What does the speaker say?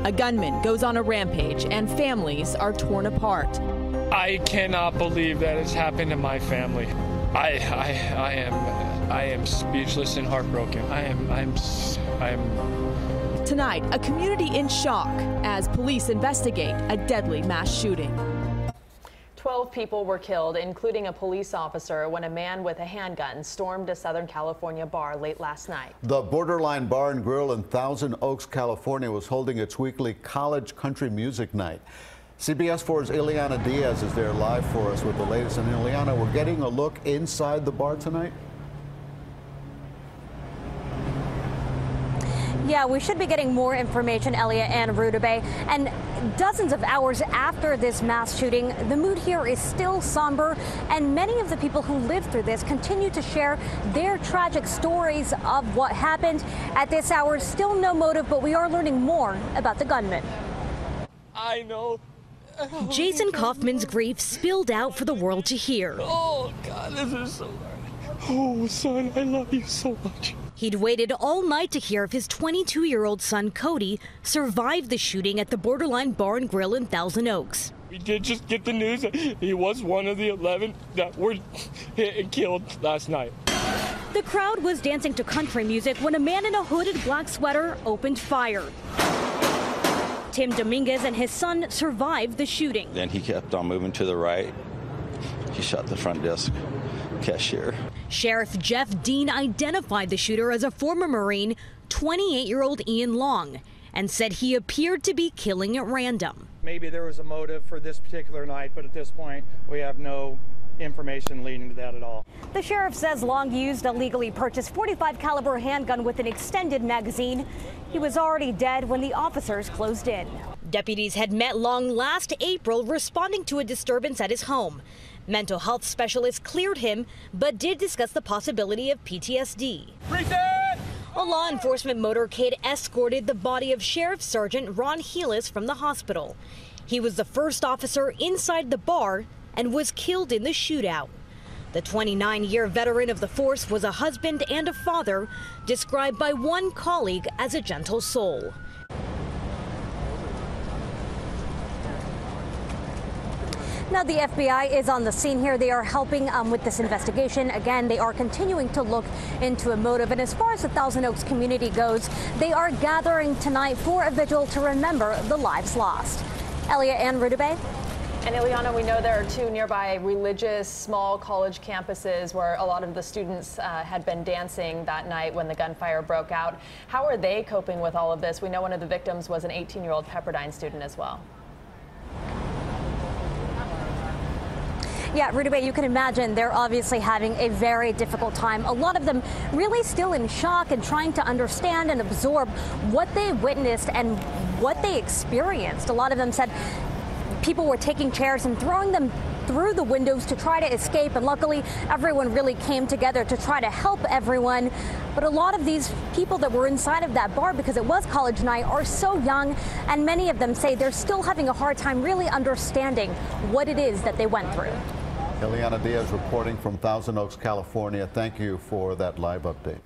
A gunman goes on a rampage and families are torn apart. I cannot believe that it's happened to my family. I am speechless and heartbroken. I am. Tonight, a community in shock as police investigate a deadly mass shooting. 12 people were killed, including a police officer, when a man with a handgun stormed a Southern California bar late last night. The Borderline Bar and Grill in Thousand Oaks, California was holding its weekly college country music night. CBS 4's Ileana Diaz is there live for us with the latest. And Ileana, we're getting a look inside the bar tonight? Yeah, we should be getting more information, Elliot and Rudabeh. And dozens of hours after this mass shooting, the mood here is still somber, and many of the people who lived through this continue to share their tragic stories of what happened. At this hour, still no motive, but we are learning more about the gunman. I know. Jason Kaufman's grief spilled out for the world to hear. Oh, God, this is so hard. Oh, son, I love you so much. He'd waited all night to hear if his 22-year-old son, Cody, survived the shooting at the Borderline Bar and Grill in Thousand Oaks. We did just get the news that he was one of the 11 that were hit and killed last night. The crowd was dancing to country music when a man in a hooded black sweater opened fire. Tim Dominguez and his son survived the shooting. Then he kept on moving to the right. He shot the front desk cashier. Sheriff Jeff Dean identified the shooter as a former Marine, 28-year-old Ian Long, and said he appeared to be killing at random. Maybe there was a motive for this particular night, but at this point, we have no information leading to that at all. The sheriff says Long used a legally purchased .45 caliber handgun with an extended magazine. He was already dead when the officers closed in. Deputies had met Long last April responding to a disturbance at his home. Mental health specialists cleared him, but did discuss the possibility of PTSD. A law enforcement motorcade escorted the body of Sheriff Sergeant Ron Heelis from the hospital. He was the first officer inside the bar and was killed in the shootout. The 29-year veteran of the force was a husband and a father, described by one colleague as a gentle soul. Now the FBI is on the scene here. They are helping with this investigation. Again, they are continuing to look into a motive. And as far as the Thousand Oaks community goes, they are gathering tonight for a vigil to remember the lives lost. Elliot and Rudabeh. And Ileana, we know there are two nearby religious small college campuses where a lot of the students had been dancing that night when the gunfire broke out. How are they coping with all of this? We know one of the victims was an 18-year-old Pepperdine student as well. Yeah, Rudabeh, you can imagine they're obviously having a very difficult time. A lot of them really still in shock and trying to understand and absorb what they witnessed and what they experienced. A lot of them said people were taking chairs and throwing them through the windows to try to escape, and luckily everyone really came together to try to help everyone. But a lot of these people that were inside of that bar, because it was college night, are so young, and many of them say they're still having a hard time really understanding what it is that they went through. Ileana Diaz reporting from Thousand Oaks, California. Thank you for that live update.